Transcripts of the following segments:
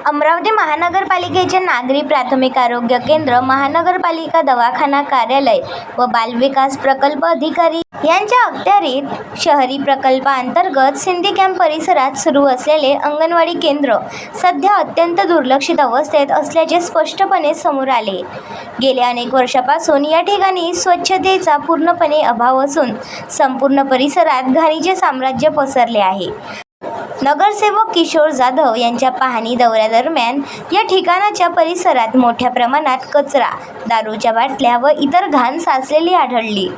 अमरावती महानगरपालिकेचे नागरी प्राथमिक आरोग्य केंद्र, महानगरपालिका दवाखाना कार्यालय व बालविकास प्रकल्प अधिकारी यांच्या अखत्यारीत शहरी प्रकल्पांतर्गत सिंधी कॅम्प परिसरात सुरू असलेले अंगणवाडी केंद्र सध्या अत्यंत दुर्लक्षित अवस्थेत असल्याचे स्पष्टपणे समोर आले. गेल्या अनेक वर्षापासून या ठिकाणी स्वच्छतेचा पूर्णपणे अभाव असून संपूर्ण परिसरात घाणीचे साम्राज्य पसरले आहे. नगरसेवक किशोर जाधव यांच्या पाहणी दौऱ्यादरम्यान या ठिकाणाच्या परिसरात मोठ्या प्रमाणात कचरा, दारूच्या बाटल्या व इतर घाण साचलेली आढळली.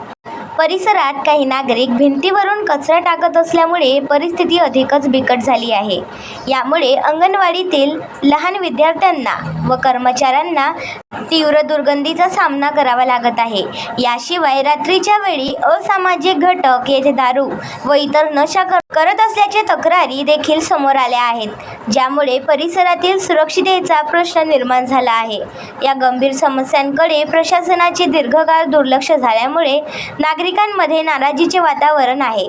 परिसरात काही नागरिक भिंतीवरून कचरा टाकत असल्यामुळे परिस्थिती अधिकच बिकट झाली आहे. यामुळे अंगणवाडीतील लहान विद्यार्थ्यांना व कर्मचाऱ्यांना तीव्र दुर्गंधीचा सामना करावा लागत आहे. याशिवाय रात्रीच्या वेळी असामाजिक घटक येथे दारू व इतर नशा करत असल्याच्या तक्रारी देखील समोर आल्या आहेत, ज्यामुळे परिसरातील सुरक्षिततेचा प्रश्न निर्माण झाला आहे. या गंभीर समस्यांकडे प्रशासनाचे दीर्घकाळ दुर्लक्ष झाल्यामुळे नागरिकांमध्ये नाराजीचे वातावरण आहे.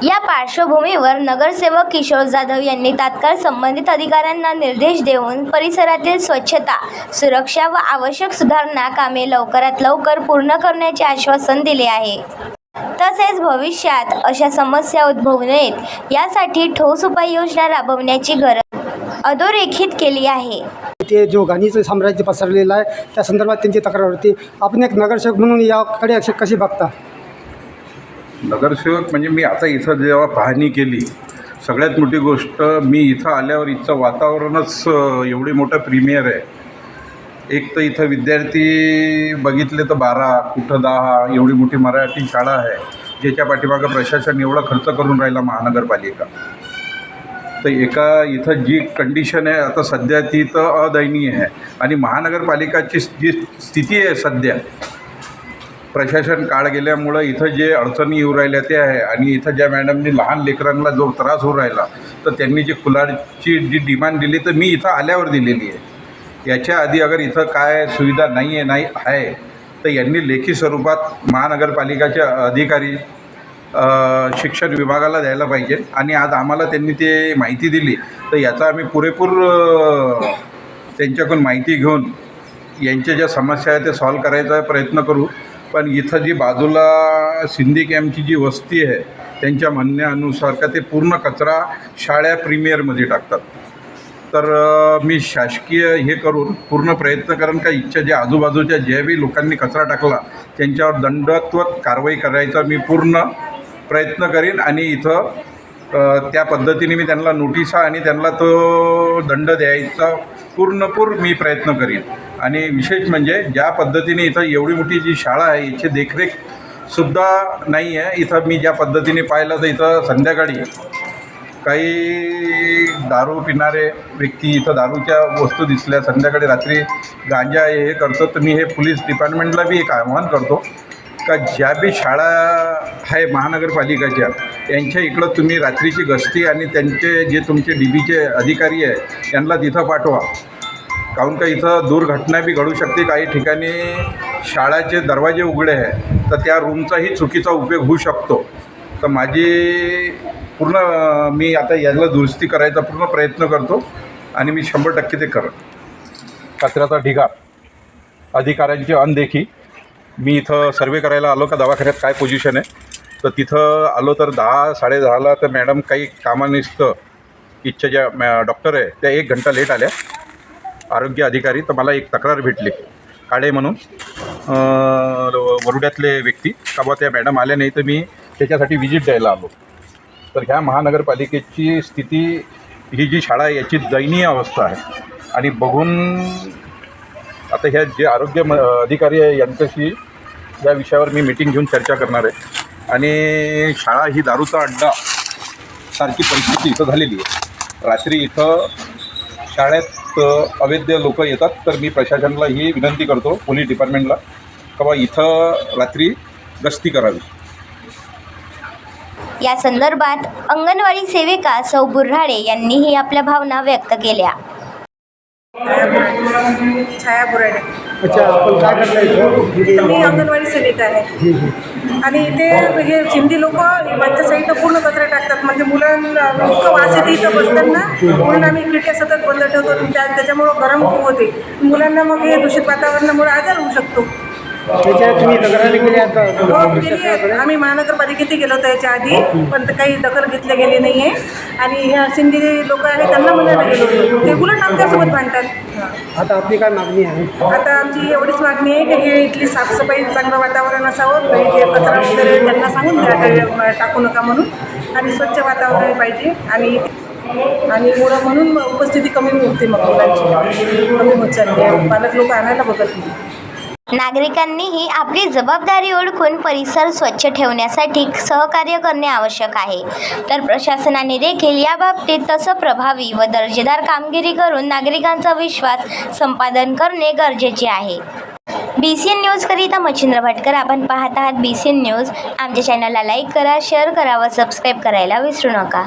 या पार्श्वभूमीवर नगरसेवक किशोर जाधव यांनी तात्काळ संबंधित अधिकाऱ्यांना निर्देश देऊन परिसरातील स्वच्छता, सुरक्षा व आवश्यक सुधारणा कामे लवकरात लवकर पूर्ण करण्याचे आश्वासन दिले आहे. तसेच भविष्यात अशा समस्या उद्भवू नयेत यासाठी ठोस उपाययोजना राबवण्याची गरज अधोरेखित केली आहे. ते जो घाणीचं साम्राज्य पसरलेलं आहे त्या संदर्भात त्यांची तक्रार होती. आपण एक नगरसेवक म्हणून याकडे कशी बघता? नगरसेवक म्हणजे मी आता इथं जेव्हा पाहणी केली, सगळ्यात मोठी गोष्ट मी इथं आल्यावर इथचं वातावरणच एवढी मोठं प्रीमियर आहे. एक तर इथं विद्यार्थी बघितले तर 12, कुठं 10, एवढी मोठी मराठी शाळा आहे ज्याच्या पाठीमागं प्रशासन एवढा खर्च करून राहिला महानगरपालिका. तर इथं जी कंडिशन आहे आता सध्या ती तर अदयनीय आहे. आणि महानगरपालिकाची जी स्थिती आहे सध्या, प्रशासन काळ गेल्यामुळं इथं जे अडचणी येऊ राहिल्या ते आहे. आणि इथं ज्या मॅडमनी लहान लेकरांना जो त्रास होऊ राहिला तर त्यांनी जी कुलारची जी डिमांड दिली तर मी इथं आल्यावर दिलेली आहे. याच्या आधी अगर इथं काय सुविधा नाही आहे तर यांनी लेखी स्वरूपात महानगरपालिकाचे अधिकारी शिक्षण विभागाला द्यायला पाहिजे. आणि आज आम्हाला त्यांनी ते माहिती दिली तर याचा आम्ही पुरेपूर त्यांच्याकडून माहिती घेऊन यांच्या ज्या समस्या आहेत ते सॉल्व करायचा प्रयत्न करू. पण इथं जी बाजूला सिंधी कॅम्पची जी वस्ती आहे त्यांच्या म्हणण्यानुसार का ते पूर्ण कचरा शाळा प्रीमियरमध्ये टाकतात. तर मी शासकीय हे करून पूर्ण प्रयत्न करेन का इथच्या ज्या आजूबाजूच्या ज्याही लोकांनी कचरा टाकला त्यांच्यावर दंडात्मक कारवाई करायचा मी पूर्ण प्रयत्न करीन. आणि इथं त्या पद्धतीने मी त्यांना नोटिसा आणि त्यांना तो दंड द्यायचा पूर्णपूर मी प्रयत्न करीन. आणि विशेष म्हणजे ज्या पद्धतीने इथं एवढी मोठी जी शाळा आहे याची देखरेखसुद्धा नाही आहे. इथं मी ज्या पद्धतीने पाहिलं तर इथं संध्याकाळी काही दारू पिणारे व्यक्ती इथं दारूच्या वस्तू दिसल्या, संध्याकाळी रात्री गांजा हे करतो. तर मी हे पोलीस डिपार्टमेंटला बी एक आवाहन करतो का ज्या बी शाळा आहे महानगरपालिकाच्या यांच्या इकडं तुम्ही रात्रीची गस्ती आणि त्यांचे जे तुमचे DBचे अधिकारी आहे त्यांना तिथं पाठवा. काहून का इथं दुर्घटना बी घडू शकते. काही ठिकाणी शाळाचे दरवाजे उघडे आहे तर त्या रूमचाही चुकीचा उपयोग होऊ शकतो. तर माझी पूर्ण मी आता याला दुरुस्ती करायचा पूर्ण प्रयत्न करतो आणि मी 100% ते करेन. कचऱ्याचा ढिगार, अधिकाऱ्यांची अनदेखी. मी इथं सर्वे करायला आलो का दवाखान्यात काय पोझिशन आहे तर तिथं आलो तर 10, 10:30ला तर मॅडम काही कामानिस्त इथच्या ज्या डॉक्टर आहे त्या 1 घंटा लेट आल्या आरोग्य अधिकारी. तर मला एक तक्रार भेटली काळे म्हणून वरुड्यातले व्यक्ती का बा त्या मॅडम आल्या नाही तर मी त्याच्यासाठी व्हिजिट द्यायला आलो. तर ह्या महानगरपालिकेची स्थिती ही जी शाळा आहे याची दयनीय अवस्था आहे. आणि बघून आता ह्या जे आरोग्य अधिकारी आहे यांच्याशी या विषयावर मी मीटिंग घेऊन चर्चा करणार आहे. आणि शाळा ही दारूचा अड्डा सारखी परिस्थिती इथं झालेली आहे. रात्री इथं शाळेत अवैध लोक येतात तर मी प्रशासनाला ही विनंती करतो पोलीस डिपार्टमेंटला का बा इथं रात्री गस्ती करावी. या संदर्भात अंगणवाडी सेविका सौ बुऱ्हाडे यांनीही आपल्या भावना व्यक्त केल्या. छाया बुराडे. अच्छा, आपण काय करता इथं? मी अंगणवाडी सेविका आहे आणि इथे हे सिंधी लोक मागच्या साईडनं पूर्ण कचरा टाकतात. म्हणजे मुलांना इतकं वास येते इथं बसताना, म्हणून आम्ही खिडक्या सतत बंद ठेवतो. त्याच्यामुळं गरम खूप होते. मुलांना मग हे दूषित वातावरणामुळे आजार होऊ शकतो. त्याच्यात तुम्ही तक्रारी केली आहेत का हो, केली आहे. आम्ही महानगरपालिकेत गेलो होतो याच्या आधी, पण काही दखल घेतली गेली नाही आहे. आणि ह्या सिंधी लोक आहेत त्यांना म्हणायला गेलो होतो, ते उलट आमच्यासोबत भांडतात. आता आपली काय मागणी आहे? आता आमची एवढीच मागणी आहे की हे इथली साफसफाई, चांगलं वातावरण असावं, काही ते कचरा वगैरे त्यांना सांगून द्या टाकू नका म्हणून, आणि स्वच्छ वातावरण पाहिजे. आणि म्हणून उपस्थिती कमी होते, मग मुलांची कमी होत चालली आहे. पालक लोक आणायला बघत नाही. नागरिकांनीही आपली जबाबदारी ओळखून परिसर स्वच्छ ठेवण्यासाठी सहकार्य करणे आवश्यक आहे. तर प्रशासनाने देखील या बाबतीत तसं प्रभावी व दर्जेदार कामगिरी करून नागरिकांचा विश्वास संपादन करणे गरजेचे आहे. BCN न्यूजकरिता मच्छिंद्र भटकर. आपण पाहत आहात BCN न्यूज. आमच्या चॅनलला लाईक करा, शेअर करा व सबस्क्राईब करायला विसरू नका.